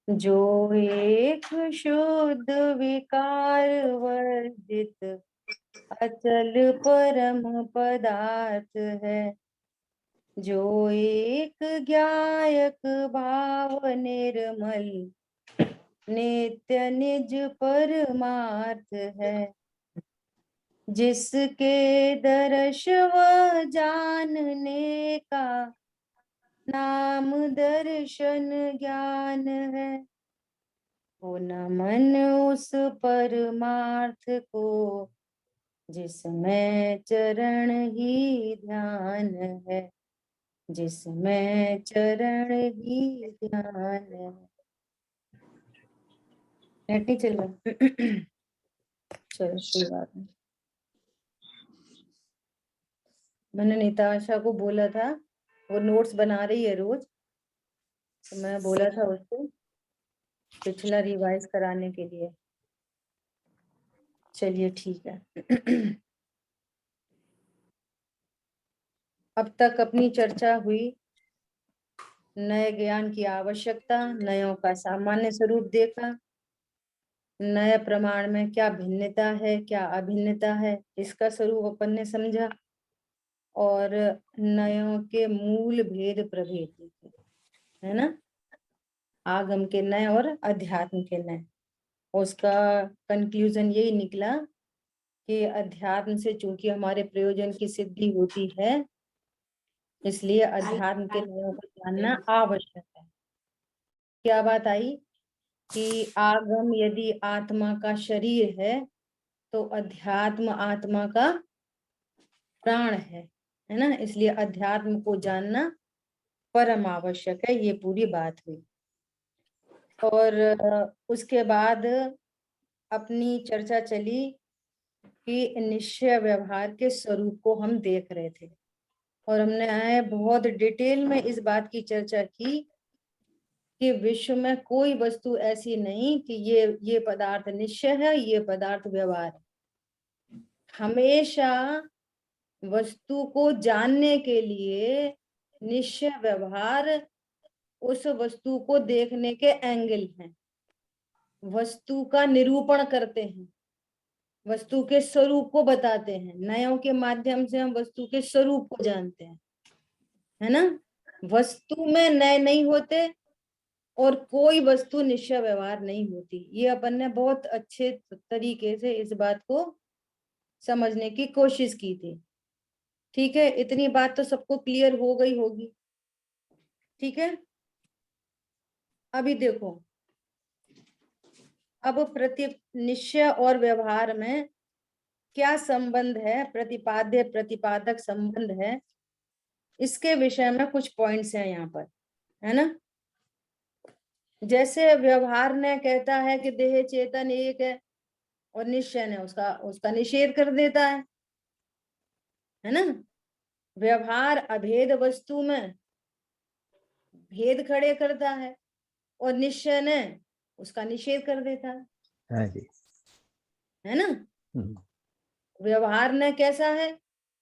जो एक शुद्ध विकार वर्जित अचल परम पदार्थ है, जो एक ज्ञायक भाव निर्मल नित्य निज परमार्थ है, जिसके दर्श व जानने का नाम दर्शन ज्ञान है। वो नमन उस परमार्थ को जिसमें चरण ही ध्यान है, जिसमें चरण ही ध्यान है। नेट नहीं चल रहा? चलो कोई बात नहीं। मैंने निताशा को बोला था, वो नोट्स बना रही है रोज, तो मैं बोला था उसको पिछला रिवाइज कराने के लिए। चलिए ठीक है। अब तक अपनी चर्चा हुई, नए ज्ञान की आवश्यकता, नयों का सामान्य स्वरूप देखा, नए प्रमाण में क्या भिन्नता है क्या अभिन्नता है इसका स्वरूप अपन ने समझा, और नयों के मूल भेद प्रभेद देखे, है ना। आगम के नए और अध्यात्म के नए। उसका कंक्लूजन यही निकला कि अध्यात्म से चूंकि हमारे प्रयोजन की सिद्धि होती है, इसलिए अध्यात्म के नयों को जानना आवश्यक है। क्या बात आई कि आगम यदि आत्मा का शरीर है तो अध्यात्म आत्मा का प्राण है ना। इसलिए अध्यात्म को जानना परम आवश्यक है। ये पूरी बात हुई। और उसके बाद अपनी चर्चा चली कि निश्चय व्यवहार के स्वरूप को हम देख रहे थे, और हमने बहुत डिटेल में इस बात की चर्चा की कि विश्व में कोई वस्तु ऐसी नहीं कि ये पदार्थ निश्चय है, ये पदार्थ व्यवहार है। हमेशा वस्तु को जानने के लिए निश्चय व्यवहार उस वस्तु को देखने के एंगल हैं, वस्तु का निरूपण करते हैं, वस्तु के स्वरूप को बताते हैं। नयों के माध्यम से हम वस्तु के स्वरूप को जानते हैं, है ना। वस्तु में नए नहीं होते और कोई वस्तु निश्चय व्यवहार नहीं होती। ये अपन ने बहुत अच्छे तरीके से इस बात को समझने की कोशिश की थी। ठीक है, इतनी बात तो सबको क्लियर हो गई होगी। ठीक है, अभी देखो, अब निश्चय और व्यवहार में क्या संबंध है, प्रतिपाद्य प्रतिपादक संबंध है, इसके विषय में कुछ पॉइंट्स हैं यहाँ पर, है ना। जैसे व्यवहार ने कहता है कि देह चेतन एक है, और निश्चय ने उसका उसका निषेध कर देता है ना। व्यवहार अभेद वस्तु में भेद खड़े करता है, और निश्चय ने उसका निषेध कर देता है। हाँ जी। है ना। व्यवहार ने कैसा है,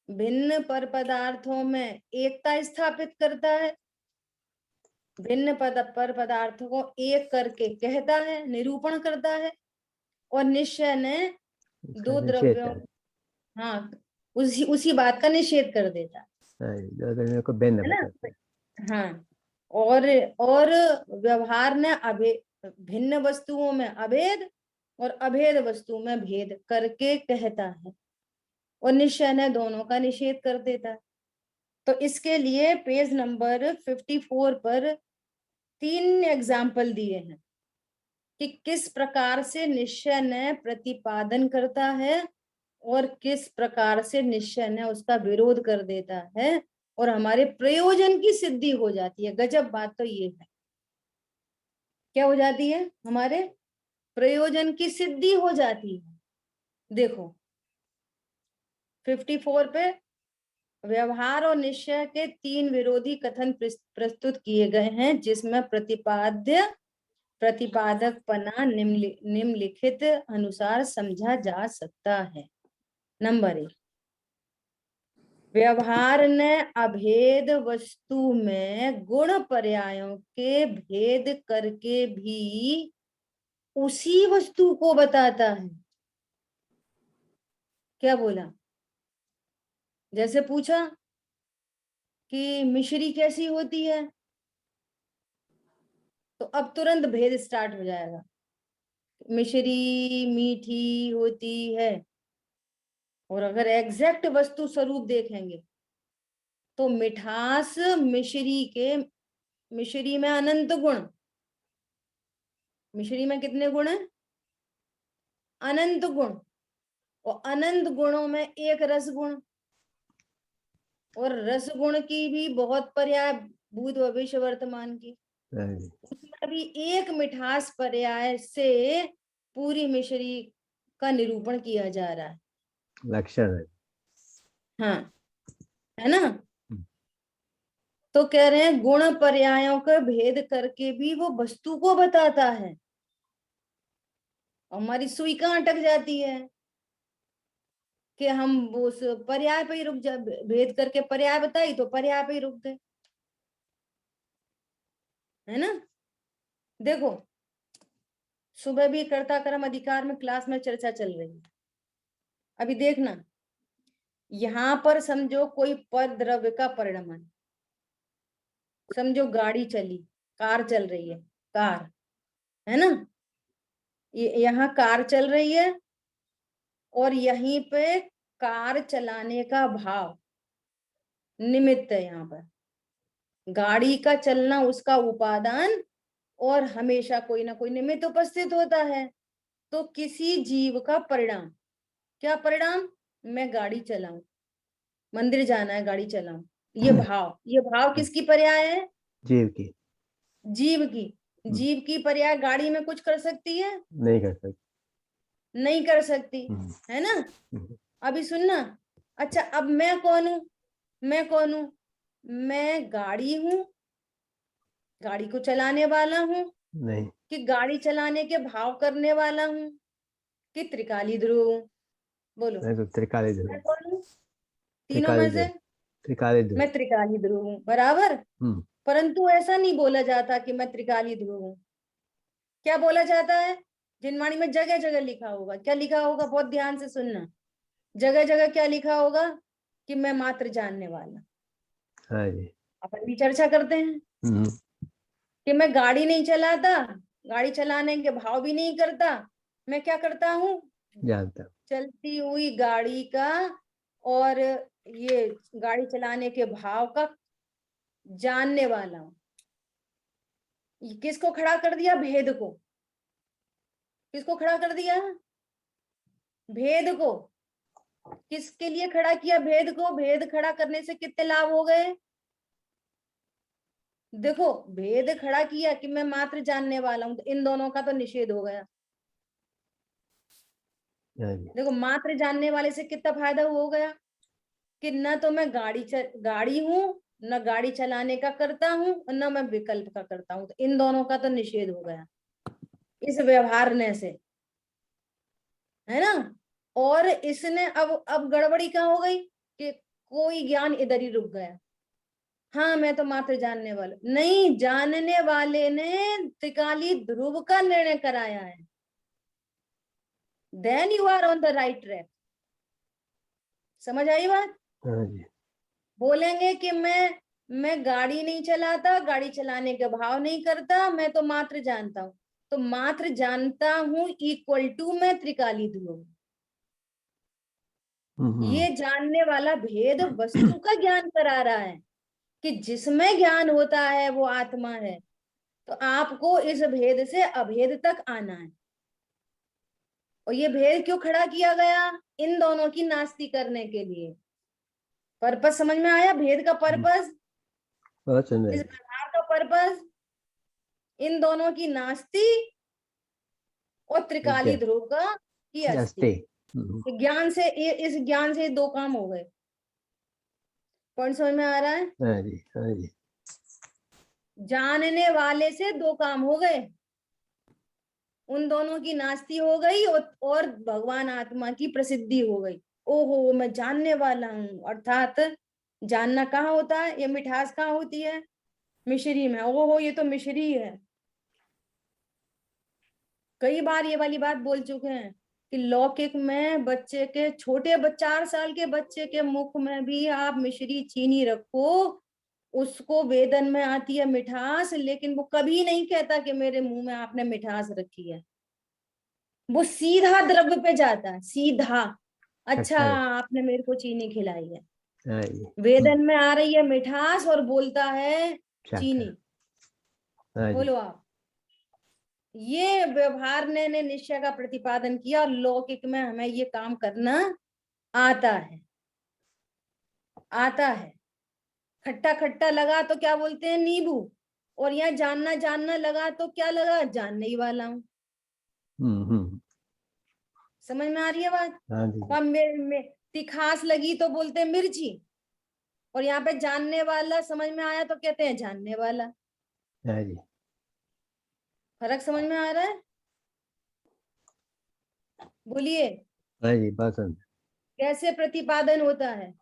भिन्न पर पदार्थों में एकता स्थापित करता है, भिन्न पर पदार्थों को एक करके कहता है, निरूपण करता है। और निश्चय ने दो द्रव्यों, हाँ, उसी बात का निषेध कर देता है। दो द्रव्यों को भिन्न बताता है। हाँ, और व्यवहार ने भिन्न वस्तुओं में अभेद और अभेद वस्तु में भेद करके कहता है, और निश्चय ने दोनों का निषेध कर देता है। तो इसके लिए पेज नंबर 54 पर 3 एग्जाम्पल दिए हैं कि किस प्रकार से निश्चय ने प्रतिपादन करता है और किस प्रकार से निश्चय ने उसका विरोध कर देता है, और हमारे प्रयोजन की सिद्धि हो जाती है। गजब बात तो ये है, क्या हो जाती है, हमारे प्रयोजन की सिद्धि हो जाती है। देखो 54 पे व्यवहार और निश्चय के 3 विरोधी कथन प्रस्तुत किए गए हैं, जिसमें प्रतिपाद्य प्रतिपादक पना निम्नलिखित अनुसार समझा जा सकता है। नंबर 1, व्यवहार ने अभेद वस्तु में गुण पर्यायों के भेद करके भी उसी वस्तु को बताता है। क्या बोला? जैसे पूछा कि मिश्री कैसी होती है, तो अब तुरंत भेद स्टार्ट हो जाएगा। मिश्री मीठी होती है। और अगर एग्जैक्ट वस्तु स्वरूप देखेंगे तो मिठास मिश्री में अनंत गुण। मिश्री में कितने गुण है? अनंत गुण। और अनंत गुणों में एक रस गुण, और रस गुण की भी बहुत पर्याय, भूत भविष्य वर्तमान की। हाँ जी, उसमें अभी एक मिठास पर्याय से पूरी मिश्री का निरूपण किया जा रहा है। लक्षण है। हाँ, है ना? हम्म, तो कह रहे हैं गुण पर्यायों का भेद करके भी वो वस्तु को बताता है। हमारी सुई कहाँ अटक जाती है कि हम उस पर्याय पे ही रुक जा, भेद करके पर्याय बताई तो पर्याय पे ही रुक गए, है ना? देखो, सुबह भी कर्ता कर्म अधिकार में क्लास में चर्चा चल रही है। अभी देखना, यहां पर समझो कोई पर द्रव्य का परिणाम, समझो गाड़ी चली, कार चल रही है, कार, है ना? यहाँ कार चल रही है और यहीं पे कार चलाने का भाव निमित्त है। यहाँ पर गाड़ी का चलना उसका उपादान, और हमेशा कोई ना कोई निमित्त उपस्थित होता है। तो किसी जीव का परिणाम, क्या परिणाम? मैं गाड़ी चलाऊं, मंदिर जाना है, गाड़ी चलाऊं। ये भाव किसकी पर्याय है? जीव की। जीव की। जीव की पर्याय गाड़ी में कुछ कर सकती है? नहीं कर सकते। नहीं कर सकती, हम्म, है ना? हम्म, अभी सुनना। अच्छा, अब मैं कौन हूं? मैं कौन हूं? मैं गाड़ी हूं, गाड़ी को चलाने वाला हूं, नहीं। कि गाड़ी चलाने के भाव करने वाला हूं, कि त्रिकाली ध्रुव हूं? बोलो, मैं तो त्रिकाली मैं ध्रुव। कौन हूं तीनों त्रिकाली में ध्रुव। से? त्रिकाली ध्रुव। मैं त्रिकाली ध्रुव हूं, बराबर। हम्म, परंतु ऐसा नहीं बोला जाता कि मैं त्रिकाली ध्रुव हूं। क्या बोला जाता है? जिनवाणी में जगह जगह लिखा होगा, क्या लिखा होगा? बहुत ध्यान से सुनना। जगह जगह क्या लिखा होगा? कि मैं मात्र जानने वाला। हाँ जी। अपन भी चर्चा करते हैं हम्म, कि मैं गाड़ी नहीं चलाता, गाड़ी चलाने के भाव भी नहीं करता, मैं क्या करता हूं? जानता हूँ। चलती हुई गाड़ी का और ये गाड़ी चलाने के भाव का जानने वाला हूं। ये किसको खड़ा कर दिया? भेद को। किसको खड़ा कर दिया? भेद को। किसके लिए खड़ा किया भेद को? भेद खड़ा करने से कितने लाभ हो गए? देखो, भेद खड़ा किया कि मैं मात्र जानने वाला हूं, तो इन दोनों का तो निषेध हो गया। हाँ जी। देखो, मात्र जानने वाले से कितना फायदा हो गया कि न तो मैं गाड़ी हूं, न गाड़ी चलाने का करता हूं, और न मैं विकल्प का करता हूं, तो इन दोनों का तो निषेध हो गया इस व्यवहारने से, है ना? और इसने अब गड़बड़ी क्या हो गई कि कोई ज्ञान इधर ही रुक गया। हाँ, मैं तो मात्र जानने वाला नहीं, जानने वाले ने त्रिकाली ध्रुव का निर्णय कराया है। Then you are on the right track. समझ आई बात? हाँ जी। बोलेंगे कि मैं गाड़ी नहीं चलाता, गाड़ी चलाने के भाव नहीं करता, मैं तो मात्र जानता हूं, तो मात्र जानता हूं इक्वल टू मैं त्रिकाली ध्रुव। हम्म, ये जानने वाला भेद वस्तु का ज्ञान करा रहा है कि जिसमें ज्ञान होता है वो आत्मा है। तो आपको इस भेद से अभेद तक आना है। और ये भेद क्यों खड़ा किया गया? इन दोनों की नास्ती करने के लिए। पर्पस समझ में आया? भेद का पर्पस, बहुत सुंदर इस जी। व्यवहार का पर्पस, इन दोनों की नास्ती और त्रिकाली अच्छा। ध्रुव का की अस्थि। अस्ते। ज्ञान से इस ज्ञान से दो काम हो गए। पॉइंट समझ में आ रहा है? हाँ जी, हाँ जी। जानने वाले से दो काम हो गए। उन दोनों की नास्ती हो गई और भगवान आत्मा की प्रसिद्धि हो गई। ओहो, मैं जानने वाला हूँ, अर्थात जानना कहाँ होता है, ये मिठास कहाँ होती है, मिश्री में। ओहो, ये तो मिश्री है। कई बार ये वाली बात बोल चुके हैं कि लौकिक में बच्चे के, छोटे 4 साल के बच्चे के मुख में भी आप मिश्री चीनी रखो, उसको वेदन में आती है मिठास, लेकिन वो कभी नहीं कहता कि मेरे मुंह में आपने मिठास रखी है। वो सीधा द्रव्य पे जाता है, सीधा। अच्छा, अच्छा जी। आपने मेरे को चीनी खिलाई है। हाँ जी। वेदन में आ रही है मिठास और बोलता है शंकर। चीनी। हाँ जी। बोलो आप। ये व्यवहार ने निश्चय का प्रतिपादन किया, और लौकिक में हमें ये काम करना आता है, आता है। खट्टा खट्टा लगा तो क्या बोलते हैं, नींबू। और यहाँ जानना जानना लगा तो क्या लगा, जानने ही वाला हूं। हम्म। समझ में आ रही है बात। हाँ जी। और तिखास लगी तो बोलते हैं मिर्ची, और यहाँ पे जानने वाला समझ में आया तो कहते हैं जानने वाला। हाँ जी। फर्क समझ में आ रहा है। बोलिए, हाँ जी, पसंद। कैसे प्रतिपादन होता है।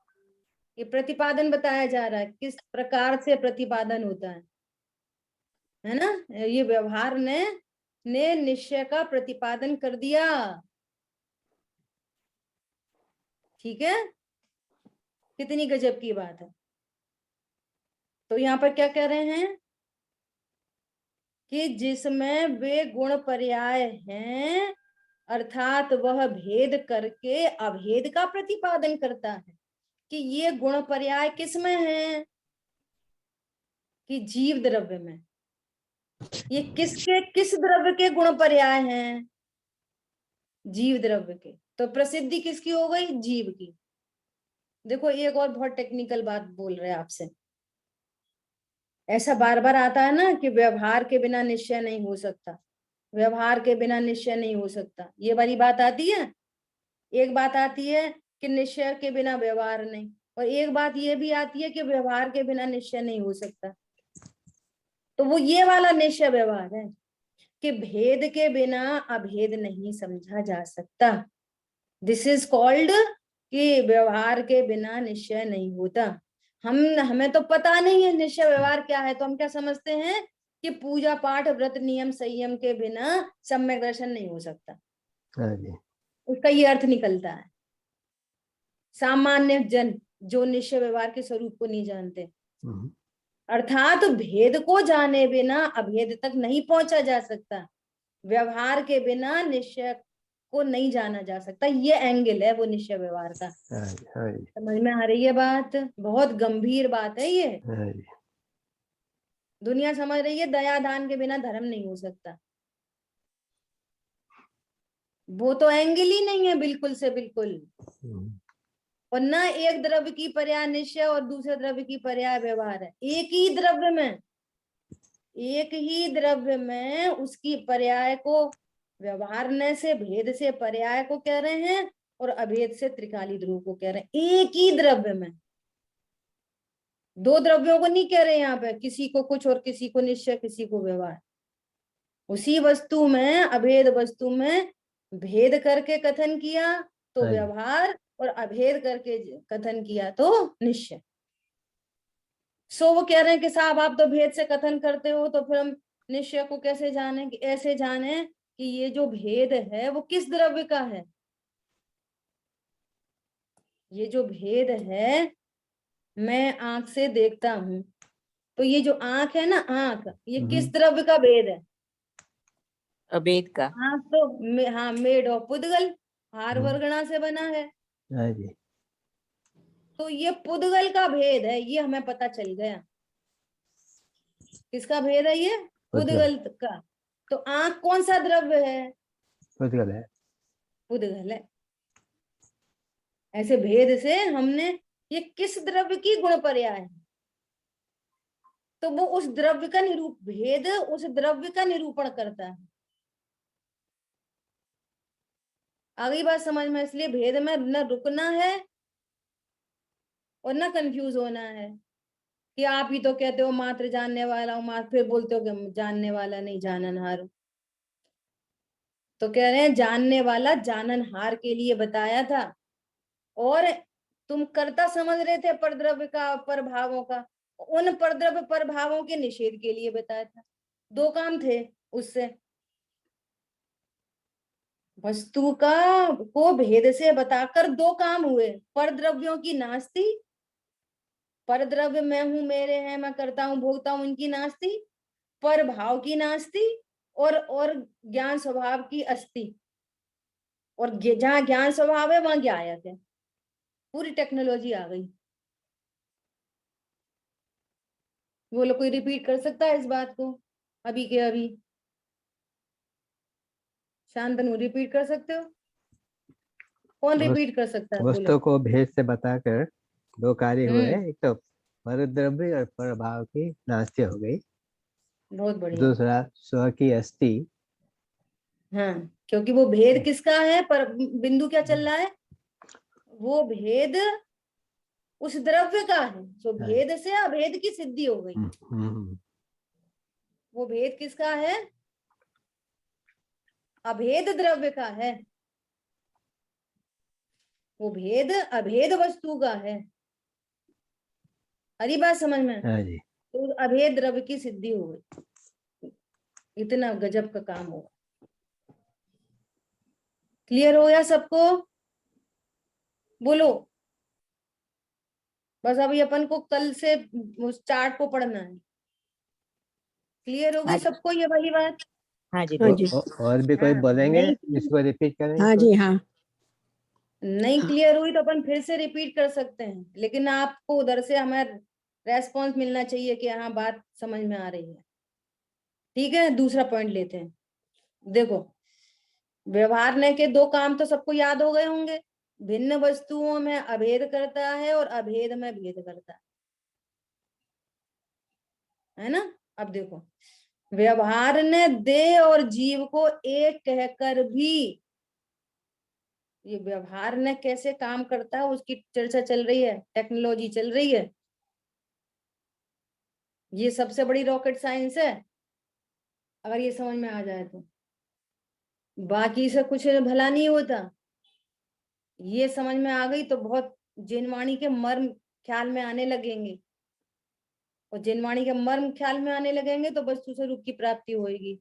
ये प्रतिपादन बताया जा रहा है, किस प्रकार से प्रतिपादन होता है ना। ये व्यवहार ने निश्चय का प्रतिपादन कर दिया। ठीक है, कितनी गजब की बात है। तो यहाँ पर क्या कह रहे हैं कि जिसमें वे गुण पर्याय हैं, अर्थात वह भेद करके अभेद का प्रतिपादन करता है। कि ये गुण पर्याय किसमें है, कि जीव द्रव्य में। ये किस द्रव्य के गुण पर्याय हैं, जीव द्रव्य के। तो प्रसिद्धि किसकी हो गई, जीव की। देखो, एक और बहुत टेक्निकल बात बोल रहे हैं आपसे। ऐसा बार बार आता है ना कि व्यवहार के बिना निश्चय नहीं हो सकता, व्यवहार के बिना निश्चय नहीं हो सकता, ये वाली बात आती है। एक बात आती है कि निश्चय के बिना व्यवहार नहीं, और एक बात ये भी आती है कि व्यवहार के बिना निश्चय नहीं हो सकता। तो वो ये वाला निश्चय व्यवहार है कि भेद के बिना अभेद नहीं समझा जा सकता। दिस इज कॉल्ड कि व्यवहार के बिना निश्चय नहीं होता। हमें तो पता नहीं है निश्चय व्यवहार क्या है, तो हम क्या समझते हैं कि पूजा पाठ व्रत नियम संयम के बिना सम्यक दर्शन नहीं हो सकता। हाँ जी। उसका ये अर्थ निकलता है। सामान्य जन जो निश्चय व्यवहार के स्वरूप को नहीं जानते, हम्म। अर्थात भेद को जाने बिना अभेद तक नहीं पहुंचा जा सकता, व्यवहार के बिना निश्चय को नहीं जाना जा सकता। ये एंगल है वो निश्चय व्यवहार का। हाँ जी। हाँ जी। समझ में आ रही है बात। बहुत गंभीर बात है ये। हाँ जी। दुनिया समझ रही है दया दान के बिना धर्म नहीं हो सकता। वो तो एंगल ही नहीं है बिल्कुल से बिल्कुल। हम्म। और न एक द्रव्य की पर्याय निश्चय और दूसरे द्रव्य की पर्याय व्यवहार है। एक ही द्रव्य में, एक ही द्रव्य में उसकी पर्याय को व्यवहारने से, भेद से पर्याय को कह रहे हैं, और अभेद से त्रिकाली ध्रुव को कह रहे हैं। एक ही द्रव्य में, दो द्रव्यों को नहीं कह रहे यहाँ पे, किसी को कुछ और किसी को निश्चय किसी को व्यवहार। उसी वस्तु में, अभेद वस्तु में भेद करके कथन किया तो हाँ जी। व्यवहार, और अभेद करके कथन किया तो निश्चय। सो वो कह रहे हैं कि साहब आप तो भेद से कथन करते हो, तो फिर हम निश्चय को कैसे जाने, कि ऐसे जाने कि ये जो भेद है वो किस द्रव्य का है। ये जो भेद है, मैं आंख से देखता हूं, तो ये जो आंख है ना, आंख, ये किस द्रव्य का भेद है, अभेद का। आंख तो हाँ, मेड ऑफ पुद्गल, हार हम्म। वर्गणा से बना है। हाँ जी। तो ये पुद्गल का भेद है, ये हमें पता चल गया। किसका भेद है ये, पुद्गल। पुद्गल का। तो आंख कौन सा द्रव्य है, पुद्गल है। पुद्गल है। ऐसे भेद से हमने, ये किस द्रव्य की गुण पर्याय है, तो वो उस द्रव्य का भेद उस द्रव्य का निरूपण करता है। आ गई बात समझ में। इसलिए भेद में न रुकना है और न कंफ्यूज होना है कि आप ही तो कहते हो मात्र जानने वाला हूं, मात्र फिर बोलते हो कि जानने वाला नहीं जाननहार हूं। तो कह रहे हैं जानने वाला जाननहार के लिए बताया था, और तुम कर्ता समझ रहे थे परद्रव्य का प्रभावों का, उन परद्रव्य प्रभावों के निषेध के लिए बताया था। दो काम थे उससे। वस्तु का को भेद से बताकर दो काम हुए, परद्रव्यों की नास्ति, परद्रव्य मैं हूं, मेरे हैं, मैं करता हूं, भोगता हूं, इनकी नास्ति, पर भाव की नास्ति, और ज्ञान स्वभाव की अस्ति। और जहां ज्ञान स्वभाव है वहां ज्ञायत है। पूरी टेक्नोलॉजी आ गई। बोलो कोई रिपीट कर सकता है इस बात को अभी के अभी? शांतनु रिपीट कर सकते हो? कौन रिपीट कर सकता है? बोलो। वस्तु को भेद से बताकर दो कार्य हुए। हम्म, एक तो परद्रव्य और प्रभाव की नास्ती हो गई, बहुत बढ़िया। दूसरा स्व की अस्थि। हाँ, क्योंकि वो भेद किसका है? पर बिंदु क्या चल रहा है? वो भेद उस द्रव्य का है, जो भेद से अभेद की सिद्धि हो गई। वो भेद किसका है? अभेद द्रव्य का है। वो भेद अभेद वस्तु का है। हरी बात समझ में? हाँ जी। तो अभेद द्रव्य की सिद्धि हो गई। इतना गजब का काम होगा। क्लियर हो गया सबको? बोलो। बस अभी अपन को कल से उस चार्ट को पढ़ना है। क्लियर हो गई हाँ सबको ये वाली बात? हाँ जी हाँ गुरु। जी। और भी कोई हाँ, बोलेंगे? नहीं इसको रिपीट करें हाँ इसको? जी। हाँ नहीं क्लियर हुई तो अपन फिर से रिपीट कर सकते हैं, लेकिन आपको उधर से हमें रेस्पॉन्स मिलना चाहिए कि हाँ बात समझ में आ रही है। ठीक है, दूसरा पॉइंट लेते हैं। देखो, व्यवहारने के दो काम तो सबको याद हो गए होंगे। भिन्न वस्तुओं में अभेद करता है और अभेद में भेद करता है ना? अब देखो, व्यवहार ने देह और जीव को एक कहकर भी, ये व्यवहार ने कैसे काम करता है उसकी चर्चा चल रही है, टेक्नोलॉजी चल रही है। ये सबसे बड़ी रॉकेट साइंस है अगर ये समझ में आ जाए तो। बाकी से कुछ भला नहीं होता। ये समझ में आ गई तो बहुत जिनवाणी के मर्म ख्याल में आने लगेंगे, और जिनवाणी के मर्म ख्याल में आने लगेंगे तो वस्तु स्वरूप की प्राप्ति होगी।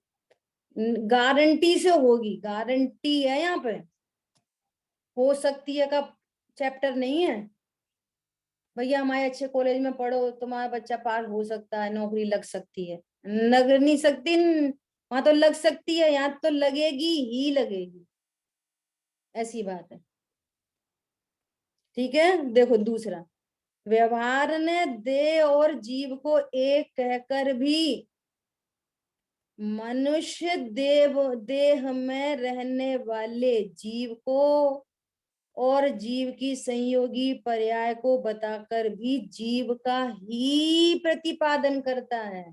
गारंटी से होगी, गारंटी है यहाँ पे। हो सकती है का चैप्टर नहीं है भैया, हमारे अच्छे कॉलेज में पढ़ो, तुम्हारा बच्चा पास हो सकता है, नौकरी लग सकती है। लग नहीं सकती, वहां तो लग सकती है, यहाँ तो लगेगी ही लगेगी। ऐसी बात है। ठीक है, देखो दूसरा, व्यवहार ने देह और जीव को एक कहकर भी मनुष्य देह में रहने वाले जीव को और जीव की संयोगी पर्याय को बताकर भी जीव का ही प्रतिपादन करता है।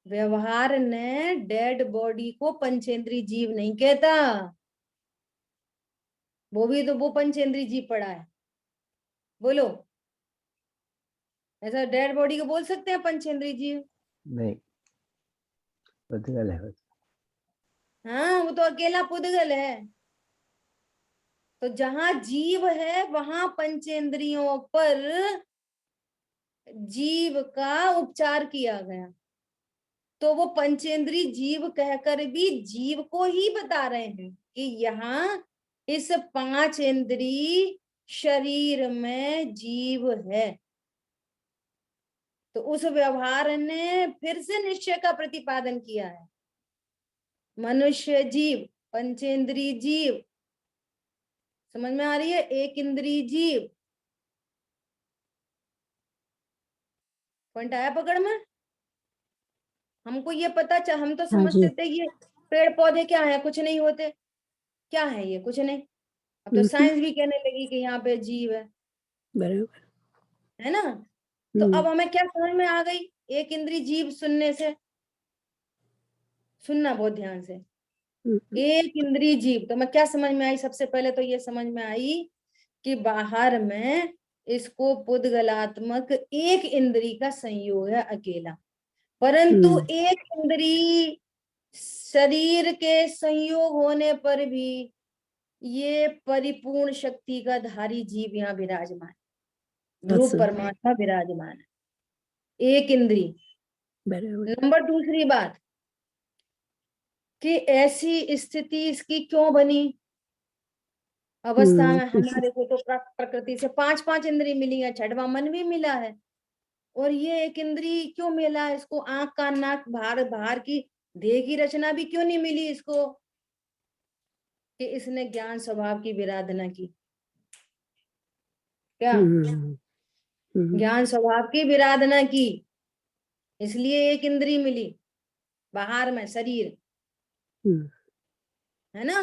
व्यवहार ने डेड बॉडी को पंचेंद्री जीव नहीं कहता। वो भी तो वो पंचेंद्री जीव पड़ा है। बोलो, ऐसा डेड बॉडी को बोल सकते हैं पंचेंद्री जीव? नहीं, पुद्गल है। हाँ, वो तो अकेला पुद्गल है। तो जहां जीव है वहां पंचेंद्रियों पर जीव का उपचार किया गया। तो वो पंचेंद्री जीव कहकर भी जीव को ही बता रहे हैं कि यहाँ इस पांच इंद्री शरीर में जीव है। तो उस व्यवहार ने फिर से निश्चय का प्रतिपादन किया है। मनुष्य जीव, पंचेंद्री जीव, समझ में आ रही है? एक इंद्री जीव। पॉइंट आया पकड़ में? हमको ये पता हम तो हाँ जी। समझते थे ये पेड़ पौधे क्या है, कुछ नहीं होते। क्या है ये? कुछ नहीं। अब तो साइंस भी कहने लगी कि यहाँ पे जीव बराबर। है ना? तो अब हमें क्या समझ में आ गई? एक इंद्री जीव सुनने से, सुनना बहुत ध्यान से। एक इंद्री जीव तो मैं क्या समझ में आई? सबसे पहले तो ये समझ में आई कि बाहर में इसको पुद्गलात्मक एक इंद्री का संयोग है अकेला, परंतु एक इंद्री शरीर के संयोग होने पर भी ये परिपूर्ण शक्ति का धारी जीव यहाँ विराजमान, ध्रुव परमात्मा विराजमान है, एक इंद्री। नंबर दूसरी बात कि ऐसी स्थिति इसकी क्यों बनी अवस्था में। हमारे को तो प्रकृति से 5 इंद्री मिली है, छठवां मन भी मिला है, और ये एक इंद्री क्यों मिला है इसको, आंख कान नाक बाहर की देह की रचना भी क्यों नहीं मिली इसको, कि इसने ज्ञान स्वभाव की विराधना की। क्या ज्ञान स्वभाव की विराधना की, इसलिए एक इंद्री मिली बाहर में, शरीर है ना।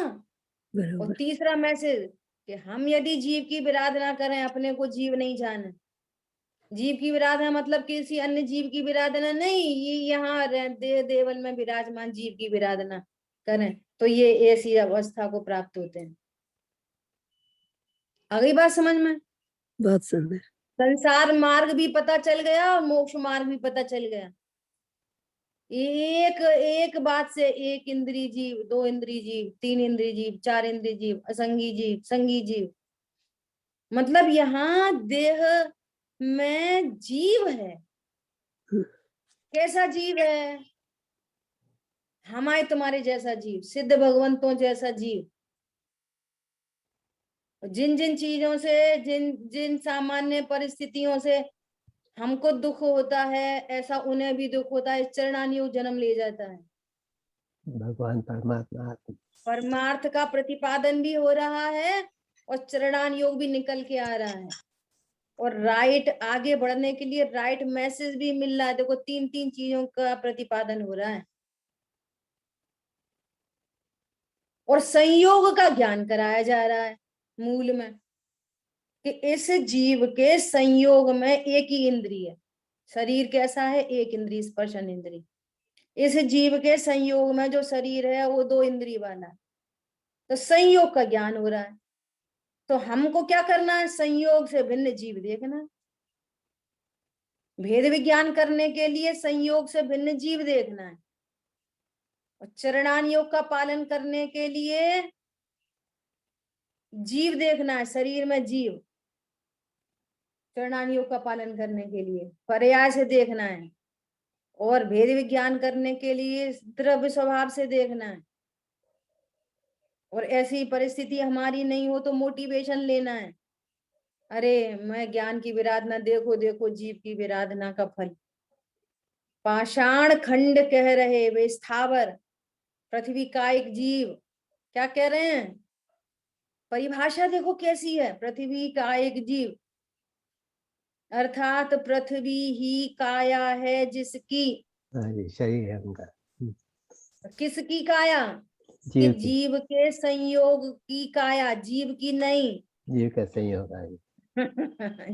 और तीसरा मैसेज कि हम यदि जीव की विराधना करें, अपने को जीव नहीं जाने। जीव की विराधना मतलब किसी अन्य जीव की विराधना नहीं, ये यहाँ देह देवल में विराजमान जीव की विराधना करें तो ये ऐसी अवस्था को प्राप्त होते हैं। आ गई बात समझ में? बहुत सुंदर। संसार मार्ग भी पता चल गया और मोक्ष मार्ग भी पता चल गया। एक बात से एक इंद्री जीव, 2 इंद्री जीव, 3 इंद्री जीव, 4 इंद्री जीव, असंगी जीव, संगी जीव, मतलब यहाँ देह में जीव है। कैसा जीव है? हमारे तुम्हारे जैसा जीव, सिद्ध भगवंतों जैसा जीव। जिन जिन चीजों से, जिन जिन सामान्य परिस्थितियों से हमको दुख होता है, ऐसा उन्हें भी दुख होता है, चरणानुयोग जन्म ले जाता है। भगवान परमात्मा परमार्थ का प्रतिपादन भी हो रहा है और चरणानुयोग भी निकल के आ रहा है, और राइट आगे बढ़ने के लिए राइट मैसेज भी मिल रहा है। देखो 3 चीजों का प्रतिपादन हो रहा है, और संयोग का ज्ञान कराया जा रहा है मूल में, कि इस जीव के संयोग में एक ही इंद्रिय है। शरीर कैसा है? एक इंद्रिय, स्पर्शन इंद्रिय। इस जीव के संयोग में जो शरीर है वो 2 इंद्रिय वाला है, तो संयोग का ज्ञान हो रहा है। तो हमको क्या करना है? संयोग से भिन्न जीव देखना है। भेद विज्ञान करने के लिए संयोग से भिन्न जीव देखना है, और चरणानुयोग का पालन करने के लिए जीव देखना है, शरीर में जीव। चरणानुयोग का पालन करने के लिए पर्याय से देखना है, और भेद विज्ञान करने के लिए द्रव्य स्वभाव से देखना है। और ऐसी परिस्थिति हमारी नहीं हो तो मोटिवेशन लेना है। अरे मैं ज्ञान की विराधना, देखो देखो जीव की विराधना का फल। पाषाण खंड कह रहे वे स्थावर, पृथ्वी का एक जीव। क्या कह रहे हैं? परिभाषा देखो कैसी है, पृथ्वी का एक जीव, अर्थात पृथ्वी ही काया है जिसकी, शरीर है उनका। किसकी काया? कि जीव की, जीव के संयोग की काया, जीव की नहीं। जीव का संयोग है।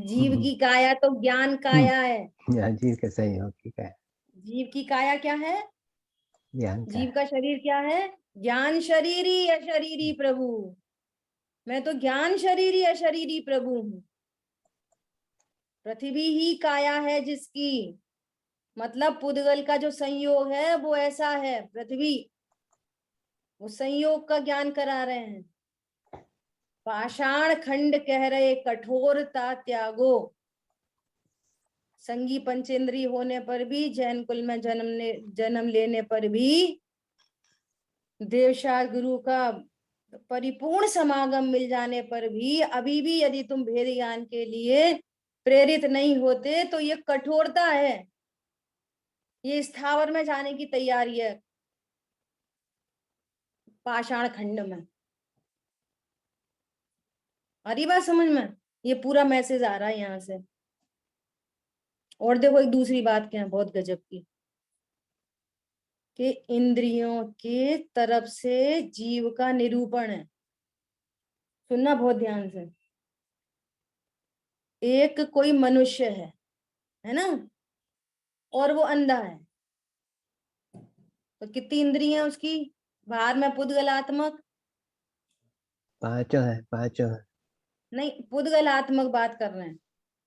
जीव की काया तो ज्ञान काया है। जीव के संयोग की काया। जीव की काया क्या है? ज्ञान का। जीव का शरीर क्या है? ज्ञान शरीरी अशरीरी प्रभु। मैं तो ज्ञान शरीरी अशरीरी प्रभु हूँ। पृथ्वी ही काया है जिसकी, मतलब पुद्गल का जो संयोग है वो ऐसा है, पृथ्वी, वो संयोग का ज्ञान करा रहे हैं। पाषाण खंड कह रहे कठोरता त्यागो, संगी पंचेंद्री होने पर भी, जैन कुल में जन्म लेने पर भी, देवशास्त्र गुरु का परिपूर्ण समागम मिल जाने पर भी, अभी भी यदि तुम भेद ज्ञान के लिए प्रेरित नहीं होते तो ये कठोरता है, ये स्थावर में जाने की तैयारी है, पाषाण खंड में। अरे बात समझ में? ये पूरा मैसेज आ रहा है यहाँ से। और देखो एक दूसरी बात क्या है बहुत गजब की, कि इंद्रियों के तरफ से जीव का निरूपण है। सुनना बहुत ध्यान से। एक कोई मनुष्य है ना, और वो अंधा है, तो कितनी इंद्रियां उसकी? बाहर में पुद्गलात्मक पांचों है, पांचों है। नहीं, पुद्गलात्मक बात कर रहे हैं।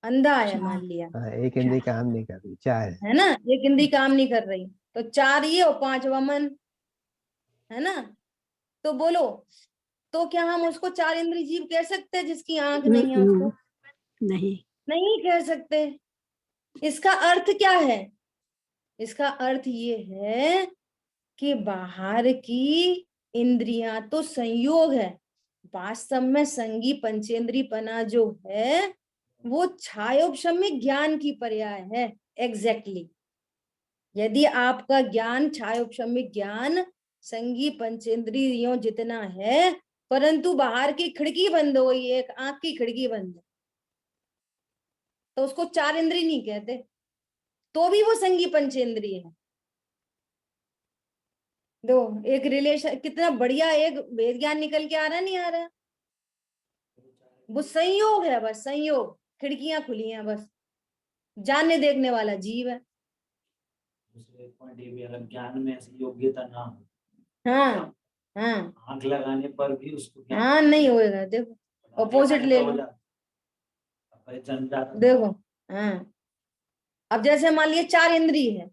अंधा है मान लिया, एक इंद्री काम नहीं कर रही, 4 है ना, एक इंद्री काम नहीं कर रही, तो 4 ये और 5वां मन। है ना? तो बोलो, तो क्या हम उसको 4 इंद्रिय जीव कह सकते हैं जिसकी आंख नहीं है उसको? नहीं। नहीं कह सकते। इसका अर्थ क्या है? इसका अर्थ ये है कि बाहर की इंद्रियां तो संयोग है, वास्तव में संगी पंचेंद्रियपना जो है वो छायोपशमिक ज्ञान की पर्याय है। एग्जैक्टली यदि आपका ज्ञान छायोपशमिक ज्ञान संगी पंचेंद्रियों जितना है, परंतु बाहर की खिड़की बंद हो गई, एक आंख की खिड़की बंद है, तो उसको 4 इंद्रिय नहीं कहते, तो भी वो संगी पंचेंद्रिय है। दो एक रिलेशन कितना बढ़िया एक वेद ज्ञान निकल के आ रहा नहीं आ रहा? वो संयोग है, बस संयोग, खिड़कियां खुली हैं, बस जानने देखने वाला जीव है। दूसरे पॉइंट ये भी, अगर ज्ञान में ऐसी योग्यता ना हो, हाँ हाँ आंख लगाने पर भी उसको ज्ञान हाँ नहीं होएगा। देखो ऑपोजिट ले लो, पहचान जाता। देखो हाँ, अब जैसे मान लिया 4 इंद्रिय है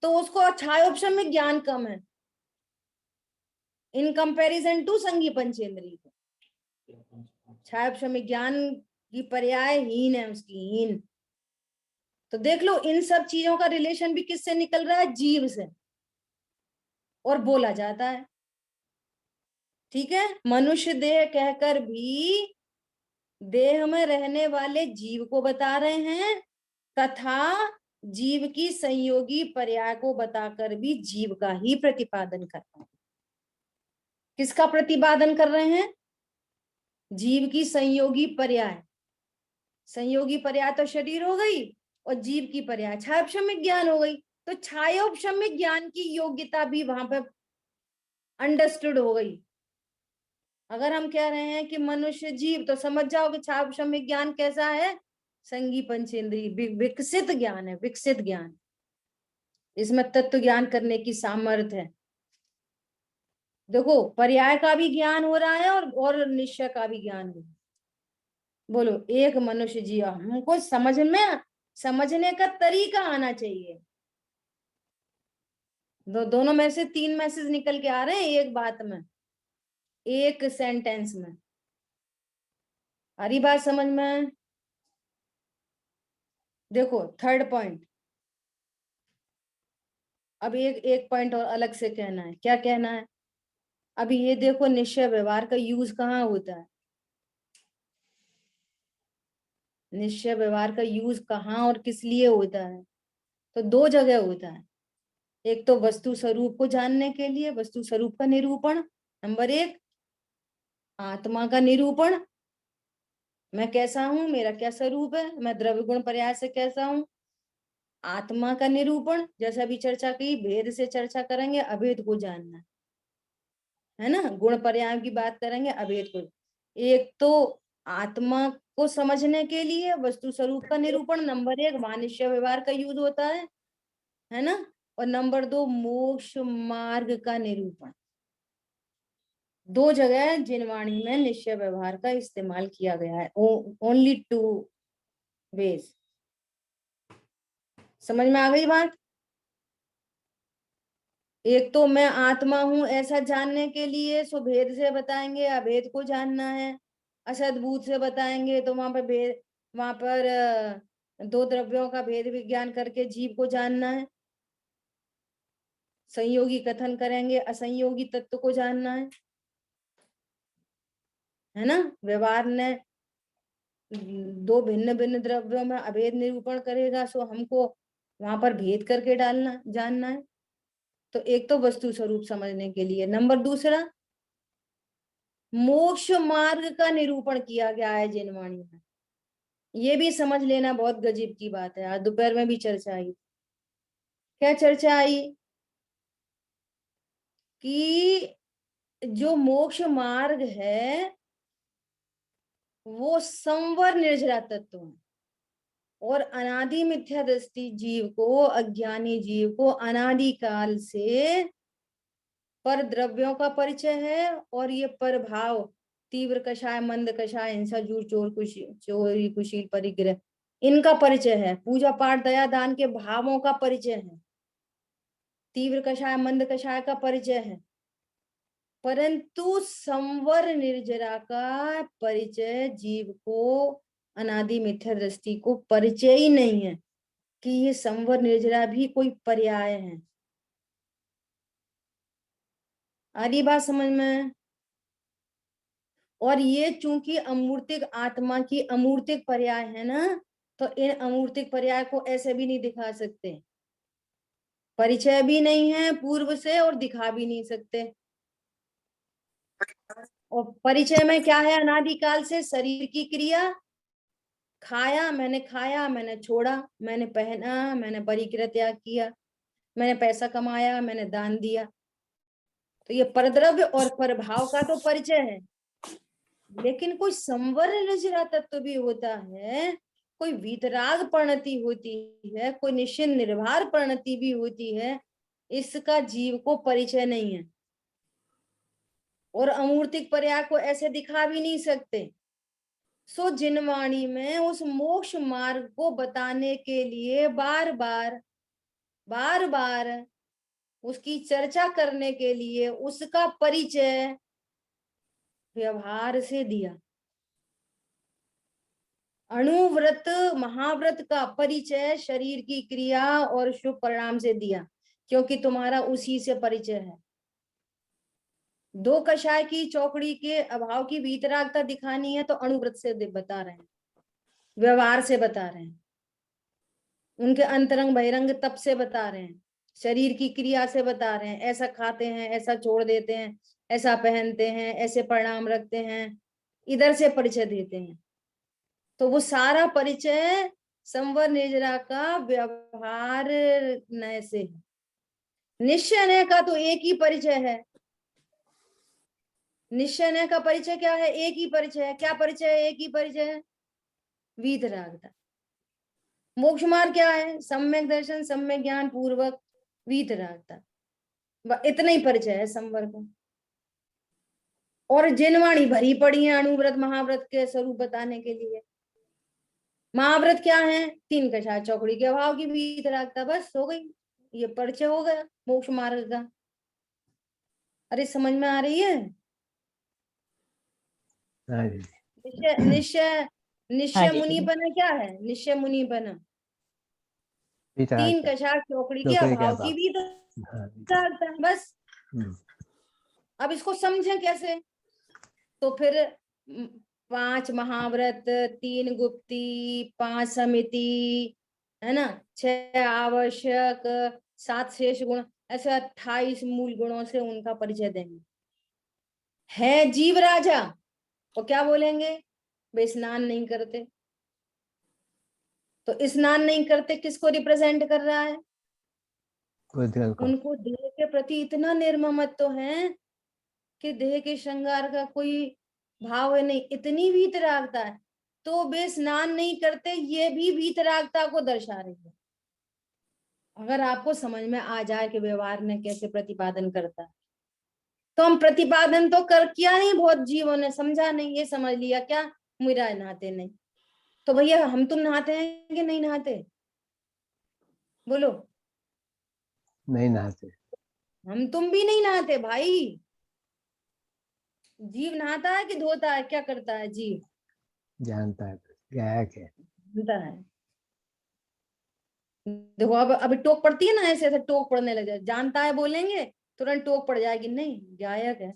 तो उसको छायोपशमिक ज्ञान कम है इन कंपैरिजन टू संगी पंचेंद्रिय। छायोपशमिक ज्ञान की पर्याय हीन है उसकी, हीन। तो देख लो इन सब चीजों का रिलेशन भी किससे निकल रहा है? जीव से, और बोला जाता है। ठीक है, मनुष्य देह कहकर भी देह में रहने वाले जीव को बता रहे हैं, तथा जीव की संयोगी पर्याय को बताकर भी जीव का ही प्रतिपादन कर रहे हैं। किसका प्रतिपादन कर रहे हैं? जीव की संयोगी पर्याय। संयोगी पर्याय तो शरीर हो गई, और जीव की पर्याय छायोपशमिक ज्ञान हो गई। तो छायोपशमिक ज्ञान की योग्यता भी वहां पर अंडरस्टूड हो गई। अगर हम कह रहे हैं कि मनुष्य जीव, तो समझ जाओ कि छायोपशमिक ज्ञान कैसा है? संगी पंचेंद्रिय विकसित ज्ञान है, विकसित ज्ञान। इसमें तत्व ज्ञान करने की सामर्थ्य है। देखो पर्याय का भी ज्ञान हो रहा है और निश्चय का भी ज्ञान हो रहा है। बोलो, एक मनुष्य जीव, हमको समझने का तरीका आना चाहिए। दोनों में से 3 मैसेज निकल के आ रहे हैं एक बात में, एक सेंटेंस में। हरी बात समझ में? देखो थर्ड पॉइंट, अब एक पॉइंट और अलग से कहना है। क्या कहना है? अभी ये देखो, निश्चय व्यवहार का यूज कहाँ होता है? निश्चय व्यवहार का यूज कहाँ और किस लिए होता है? तो 2 जगह होता है। एक तो वस्तु स्वरूप को जानने के लिए, वस्तु स्वरूप का निरूपण। नंबर 1 आत्मा का निरूपण, मैं कैसा हूं, मेरा क्या स्वरूप है, मैं द्रव्य गुण पर्याय से कैसा हूं। आत्मा का निरूपण, जैसे अभी चर्चा की, भेद से चर्चा करेंगे, अभेद को जानना है ना। गुण पर्याय की बात करेंगे, अभेद को। एक तो आत्मा को समझने के लिए वस्तु स्वरूप का निरूपण, नंबर 1 वानिश्य व्यवहार का यूज होता है ना। और नंबर 2 मोक्ष मार्ग का निरूपण। 2 जगह जिनवाणी में निश्चय व्यवहार का इस्तेमाल किया गया है। Only 2 ways. समझ में आ गई बात? एक तो मैं आत्मा हूं ऐसा जानने के लिए सो भेद से बताएंगे, अभेद को जानना है। असद्भूत से बताएंगे तो वहां पर 2 द्रव्यों का भेद विज्ञान करके जीव को जानना है। संयोगी कथन करेंगे, असंयोगी तत्व को जानना है ना। व्यवहार ने 2 भिन्न भिन्न द्रव्यों में अभेद निरूपण करेगा, सो हमको वहां पर भेद करके जानना है। तो एक तो वस्तु स्वरूप समझने के लिए, नंबर दूसरा मोक्ष मार्ग का निरूपण किया गया है जिनवाणी में। ये भी समझ लेना बहुत गजब की बात है। आज दोपहर में भी चर्चा आई। क्या चर्चा आई? कि जो मोक्ष मार्ग है वो संवर निर्जरा तत्व है, और अनादि मिथ्या दृष्टि जीव को, अज्ञानी जीव को अनादि काल से पर द्रव्यों का परिचय है। और ये पर भाव, तीव्र कषाय, मंद कषाय, हिंसा, झूठ, चोरी, कुशील, परिग्रह, इनका परिचय है। पूजा पाठ, दया, दान के भावों का परिचय है। तीव्र कषाय, मंद कषाय का परिचय है। परंतु संवर निर्जरा का परिचय जीव को, अनादि मिथ्या दृष्टि को परिचय ही नहीं है कि ये संवर निर्जरा भी कोई पर्याय है। आदि बात समझ में। और ये चूंकि अमूर्तिक आत्मा की अमूर्तिक पर्याय है ना, तो इन अमूर्तिक पर्याय को ऐसे भी नहीं दिखा सकते, परिचय भी नहीं है पूर्व से और दिखा भी नहीं सकते। और परिचय में क्या है? अनादिकाल से शरीर की क्रिया, खाया मैंने छोड़ा, मैंने पहना, मैंने परिग्रह त्याग किया, मैंने पैसा कमाया, मैंने दान दिया। तो ये परद्रव्य और परभाव का तो परिचय है, लेकिन कोई संवर निर्जरा तत्व भी होता है, कोई वीतराग परिणति होती है, कोई निश्चित निर्भर परिणति भी होती है, इसका जीव को परिचय नहीं है। और अमूर्तिक पर्याय को ऐसे दिखा भी नहीं सकते। सो जिनवाणी में उस मोक्ष मार्ग को बताने के लिए बार बार उसकी चर्चा करने के लिए उसका परिचय व्यवहार से दिया। अणुव्रत महाव्रत का परिचय शरीर की क्रिया और शुभ परिणाम से दिया, क्योंकि तुम्हारा उसी से परिचय है। दो कषाय की चौकड़ी के अभाव की वीतरागता दिखानी है तो अणुव्रत से बता रहे हैं, व्यवहार से बता रहे हैं, उनके अंतरंग बहिरंग तप से बता रहे हैं, शरीर की क्रिया से बता रहे हैं, ऐसा खाते हैं, ऐसा छोड़ देते हैं, ऐसा पहनते हैं, ऐसे परिणाम रखते हैं, इधर से परिचय देते हैं। तो वो सारा परिचय संवर निर्जरा का व्यवहार नय से है। निश्चय नय का तो एक ही परिचय है। निश्चय नय का परिचय क्या है? एक ही परिचय है। क्या परिचय है? एक ही परिचय है, वीतरागता। मोक्ष मार्ग क्या है? सम्यक दर्शन, सम्यक ज्ञान पूर्वक वीतरागता। इतना ही परिचय है संवर का। और जिनवाणी भरी पड़ी है अणुव्रत महाव्रत के स्वरूप बताने के लिए। महाव्रत क्या है? तीन कषाय चौकड़ी के अभाव की वीतरागता, बस हो गई, ये परिचय हो गया मोक्ष मार्ग का। अरे समझ में आ रही है? हाँ जी। निश्चय निश्चय हाँ निश्चय जी। मुनिपन क्या है? निश्चय मुनिपन तीन कषाय चौकड़ी के चौकड़ी के अभाव की अभाव। वीतरागता है, बस। अब इसको समझें कैसे? तो फिर 5 महाव्रत, 3 गुप्ती, 5 समिति, है ना, 6 आवश्यक, 7 शेष गुण, ऐसे 28 मूल गुणों से उनका परिचय देंगे। है जीव राजा, वो क्या बोलेंगे? वे स्नान नहीं करते। तो स्नान नहीं करते किसको रिप्रेजेंट कर रहा है? उनको देह के प्रति इतना निर्ममत्व है कि देह के श्रृंगार का कोई भाव है नहीं, इतनी वीतरागता है, तो वे स्नान नहीं करते, ये भी वीतरागता को दर्शा रही है। अगर आपको समझ में आ जाए कि व्यवहार ने कैसे प्रतिपादन करता है, तो हम प्रतिपादन तो कर किया नहीं, बहुत जीवों ने समझा नहीं, ये समझ लिया क्या? मेरा नहाते नहीं। तो भैया हम तुम नहाते हैं कि नहीं नहाते? बोलो। नहीं नहाते। हम तुम भी नहीं नहाते भाई। जीव नहाता है कि धोता है? क्या करता है जीव? जानता है, गायक है। जानता है। देखो अब टोक पड़ती है ना, ऐसे ऐसे टोक पड़ने लग जाए, जानता है बोलेंगे तुरंत टोक पड़ जाएगी, नहीं, गायक है।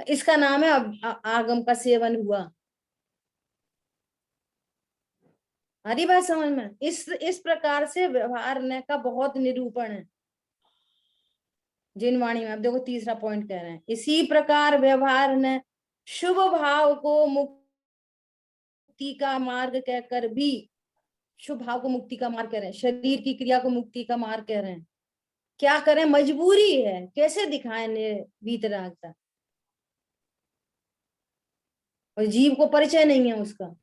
इसका नाम है आगम का सेवन हुआ। हरी बात समझ में? इस प्रकार से व्यवहार ने का बहुत निरूपण है जिनवाणी में। अब देखो तीसरा पॉइंट कह रहे हैं, इसी प्रकार व्यवहार ने शुभ भाव को मुक्ति का मार्ग कहकर भी, शुभ भाव को मुक्ति का मार्ग कह रहे हैं, शरीर की क्रिया को मुक्ति का मार्ग कह रहे हैं। क्या करें? मजबूरी है, कैसे दिखाएं वीतरागता? और जीव को परिचय नहीं है उसका।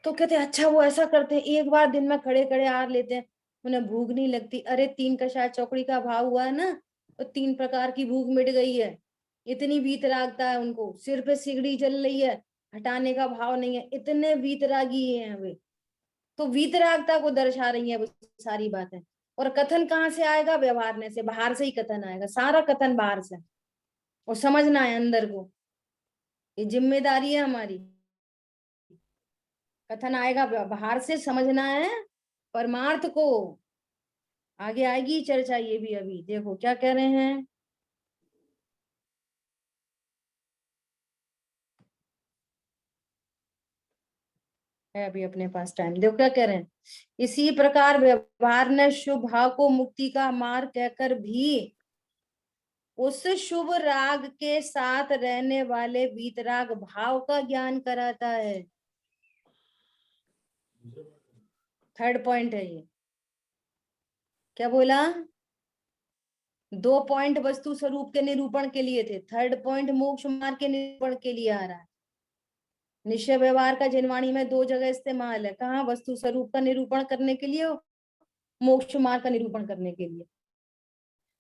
तो कहते हैं अच्छा वो ऐसा करते हैं, एक बार दिन में खड़े खड़े आर लेते हैं, उन्हें भूख नहीं लगती। अरे 3 कषाय चौकड़ी का भाव हुआ है ना, तो 3 प्रकार की भूख मिट गई है। इतनी वीतरागता है उनको, सिर पे सिगड़ी चल रही है, हटाने का भाव नहीं है, इतने वीतरागी हैं वे। तो वीतरागता को दर्शा रही है वो सारी बातें। और कथन कहाँ से आएगा? व्यवहार में से, बाहर से ही कथन आएगा, सारा कथन बाहर से। और समझना है अंदर को, ये जिम्मेदारी है हमारी। कथन आएगा बाहर से, समझना है परमार्थ को। आगे आएगी चर्चा ये भी। अभी देखो क्या कह रहे हैं। है अभी अपने पास टाइम। देखो क्या कह रहे हैं। इसी प्रकार व्यवहार ने शुभ भाव को मुक्ति का मार्ग कहकर भी उस शुभ राग के साथ रहने वाले वीतराग भाव का ज्ञान कराता है। थर्ड पॉइंट है ये। क्या बोला? 2 पॉइंट वस्तु स्वरूप के निरूपण के लिए थे, थर्ड पॉइंट मोक्ष मार्ग के निरूपण के लिए आ रहा है। निश्चय व्यवहार का जिनवाणी में 2 जगह इस्तेमाल है। कहाँ? वस्तु स्वरूप का निरूपण करने के लिए, मोक्ष मार्ग का निरूपण करने के लिए।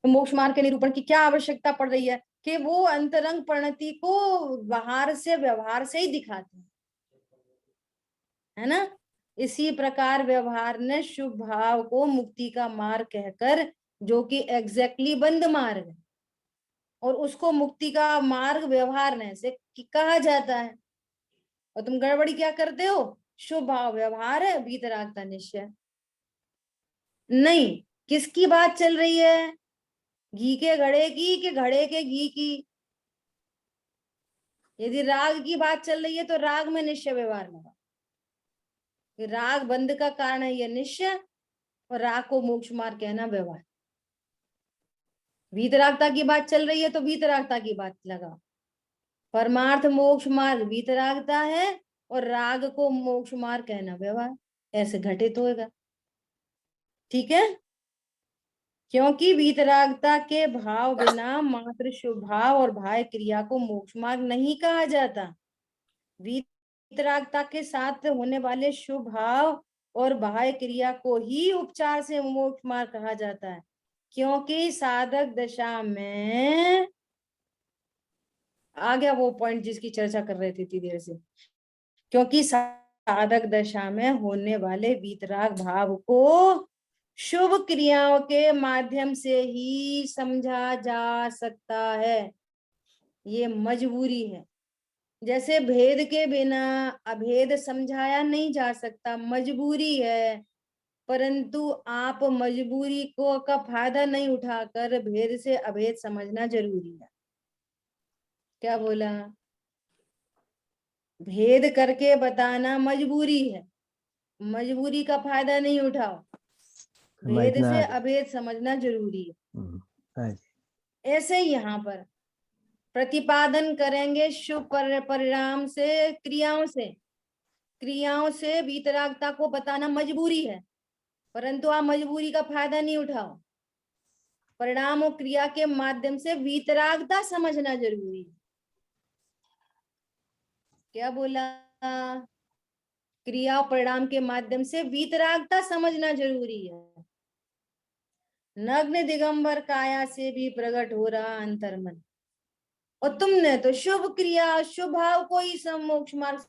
तो मोक्ष मार्ग के निरूपण की क्या आवश्यकता पड़ रही है कि वो अंतरंग परिणति को बाहर से व्यवहार से ही दिखाते हैं, है ना। इसी प्रकार व्यवहार ने शुभ भाव को मुक्ति का मार्ग कहकर, जो कि एग्जैक्टली बंद मार्ग है, और उसको मुक्ति का मार्ग व्यवहार ने से कहा जाता है। और तुम गड़बड़ी क्या करते हो? शुभ भाव व्यवहार है, वीतरागता निश्चय नहीं। किसकी बात चल रही है? घी के घड़े की कि घड़े के घी की? यदि राग की बात चल रही है तो राग में निश्चय व्यवहार लगा। राग बंद का कारण है यह निश्चय, और राग को मोक्ष मार्ग कहना व्यवहार। वीतरागता की बात चल रही है तो वीतरागता की बात लगा। परमार्थ मोक्ष मार्ग वीतरागता है, और राग को मोक्ष मार्ग कहना व्यवहार। ऐसे घटित होएगा, ठीक है। क्योंकि वीतरागता के भाव बिना मात्र शुभ भाव और बाह्य क्रिया को मोक्ष मार्ग नहीं कहा जाता। वीतरागता के साथ होने वाले शुभ भाव और बाह्य क्रिया को ही उपचार से मोक्ष मार्ग कहा जाता है। क्योंकि साधक दशा में आ गया वो पॉइंट जिसकी चर्चा कर रहे थे इतनी देर से। क्योंकि साधक दशा में होने वाले वीतराग भाव को शुभ क्रियाओं के माध्यम से ही समझा जा सकता है, ये मजबूरी है। जैसे भेद के बिना अभेद समझाया नहीं जा सकता, मजबूरी है। परंतु आप मजबूरी को का फायदा नहीं उठाकर भेद से अभेद समझना जरूरी है। क्या बोला? भेद करके बताना मजबूरी है, मजबूरी का फायदा नहीं उठाओ। भेद से अभेद समझना जरूरी है। ऐसे यहाँ पर प्रतिपादन करेंगे शुभ परिणाम से, क्रियाओं से वीतरागता को बताना मजबूरी है, परंतु आप मजबूरी का फायदा नहीं उठाओ। परिणाम और क्रिया के माध्यम से वीतरागता समझना जरूरी है। क्या बोला? क्रिया और परिणाम के माध्यम से वीतरागता समझना जरूरी है। नग्न दिगंबर काया से भी प्रकट हो रहा अंतर्मन, और तुमने तो शुभ क्रिया शुभ भाव को ही मोक्ष मार्ग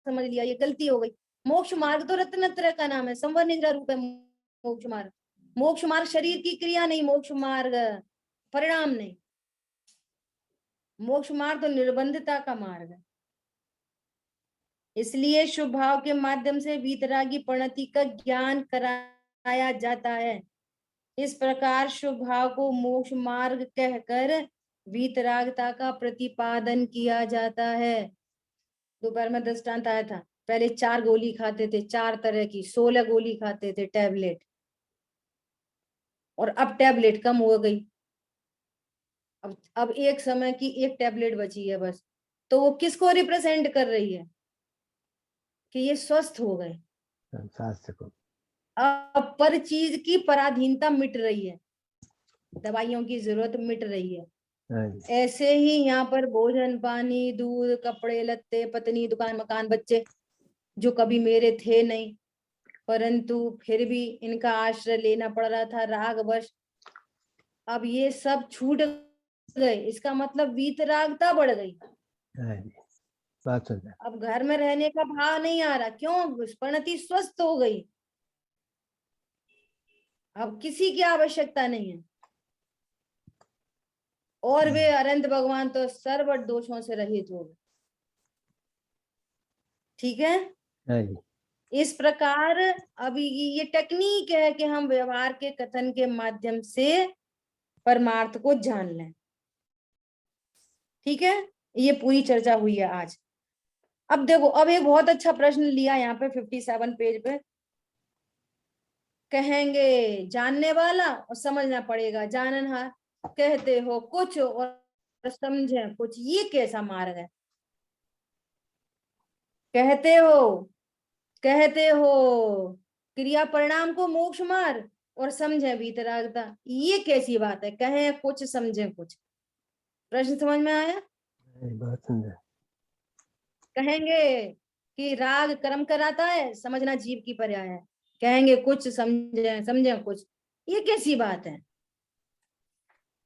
समझ लिया। ये गलती हो गई। मोक्ष मार्ग तो रत्नत्रय का नाम है, संवर निग्रह रूप है मोक्ष मार्ग। मोक्ष मार्ग शरीर की क्रिया नहीं, मोक्ष मार्ग परिणाम नहीं। मोक्ष मार्ग तो निर्बंधता का मार्ग है। इसलिए शुभ भाव के माध्यम से वीतरागी परिणति का ज्ञान कराया जाता है। इस प्रकार शुभ भाव को मोक्ष मार्ग कहकर वीतरागता का प्रतिपादन किया जाता है। दोपहर में दृष्टांत आया था, पहले 4 गोली खाते थे, 4 तरह की, 16 गोली खाते थे टैबलेट, और अब टैबलेट कम हो गई। अब एक समय की एक टैबलेट बची है बस। तो वो किसको रिप्रेजेंट कर रही है कि ये स्वस्थ हो गए। अब पर चीज की पराधीनता मिट रही है, दवाइयों की जरूरत मिट रही है। ऐसे ही यहाँ पर भोजन पानी दूध कपड़े लत्ते पत्नी दुकान मकान बच्चे, जो कभी मेरे थे नहीं, परंतु फिर भी इनका आश्रय लेना पड़ रहा था रागवश, अब ये सब छूट गए। इसका मतलब वीतरागता बढ़ गई। अब घर में रहने का भाव नहीं आ रहा। क्यों? परिणति स्वस्थ हो गई, अब किसी की आवश्यकता नहीं है। और वे अनंत भगवान तो सर्व दोषों से रहित हो गए। ठीक है, हाँ जी, इस प्रकार अभी ये टेक्निक है कि हम व्यवहार के कथन के माध्यम से परमार्थ को जान लें। ठीक है, ये पूरी चर्चा हुई है आज। अब देखो, अब एक बहुत अच्छा प्रश्न लिया यहाँ पे 57 पेज पे, कहेंगे जानने वाला और समझना पड़ेगा जाननहार। कहते हो कुछ और समझे कुछ, ये कैसा मार्ग है? कहते हो क्रिया परिणाम को मोक्ष मार्ग और समझे वीतरागता, ये कैसी बात है? कहे कुछ समझे कुछ। प्रश्न समझ में आया? बहुत सुंदर। कहेंगे कि राग कर्म कराता है, समझना जीव की पर्याय है। कहेंगे कुछ समझे कुछ, ये कैसी बात है?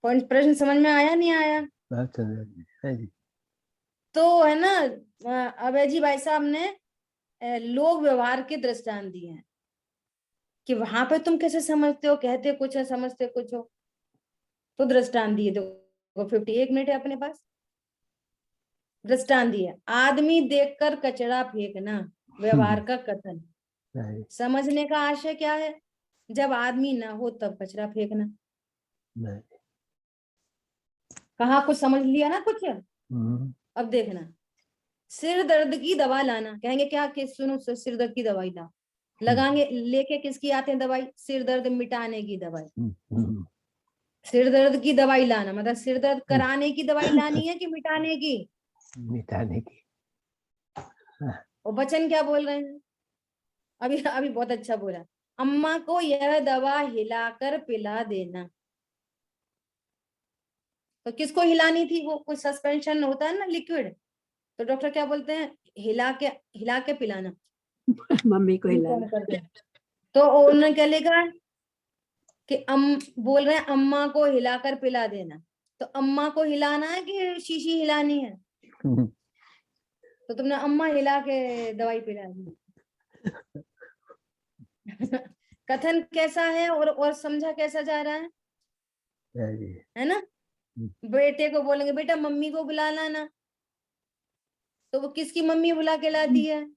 प्रश्न समझ में आया नहीं आया? बहुत सुंदर। हाँ जी, तो है ना, अभय जी भाई साहब ने लोक व्यवहार के दृष्टांत दिए हैं कि वहां पे तुम कैसे समझते हो, कहते कुछ है समझते कुछ हो। तो दृष्टांत दिए, देखो 51 मिनट है अपने पास। दृष्टांत दिए, आदमी देखकर कचरा फेंकना व्यवहार का कथन। हाँ जी, समझने का आशय क्या है? जब आदमी ना हो तब कचरा फेंकना। हाँ जी। कहा कुछ समझ लिया ना कुछ? हम्म, अब देखना, सिर दर्द की दवा लाना। कहेंगे क्या कि सुनो सिर दर्द की दवाई ला, लगाएंगे लेके किसकी आते हैं दवाई? सिर दर्द मिटाने की दवाई। हम्म, सिर दर्द की दवाई लाना मतलब सिर दर्द कराने की दवाई लानी है कि मिटाने की? मिटाने की। और बचन क्या बोल रहे हैं? अभी अभी बहुत अच्छा बोला, अम्मा को यह दवा हिलाकर पिला देना। तो किसको हिलानी थी? वो कुछ सस्पेंशन होता है ना, लिक्विड, तो डॉक्टर क्या बोलते हैं? हिला के पिलाना। मम्मी को कौन हिलाना। करते हैं? तो उन्होंने क्या लिखा कि बोल रहे हैं अम्मा को हिलाकर पिला देना। तो अम्मा को हिलाना है कि शीशी हिलानी है? तो तुमने अम्मा हिला के दवाई पिला दी। कथन कैसा है और समझा कैसा जा रहा हाँ जी, है ना? बेटे को बोलेंगे बेटा मम्मी को बुला लाना, तो वो किसकी मम्मी बुला के लाती है?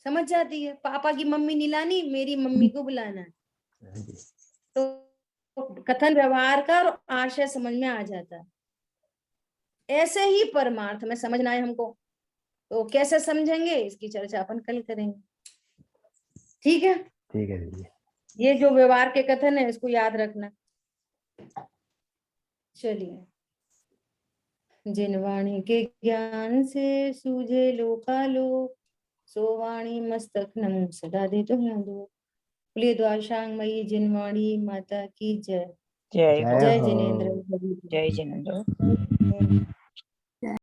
समझ जाती है, पापा की मम्मी नहीं लानी, मेरी मम्मी को बुलाना है। हाँ जी, तो कथन व्यवहार का और आशय समझ में आ जाता है। ऐसे ही परमार्थ में समझना है हमको, तो कैसे समझेंगे इसकी चर्चा अपन कल करेंगे। ठीक है, ठीक है दीदी। ये जो व्यवहार के कथन है इसको याद रखना। चलिए, जिन वाणी के ज्ञान से सूझे लोकालोक, सो वाणी मस्तक नमो सदा दे तुम्हें दो। प्रिय द्वाशांगमयी जिनवाणी माता की जय। जय जय जय हो। जिनेन्द्र। जय जिनेन्द्र।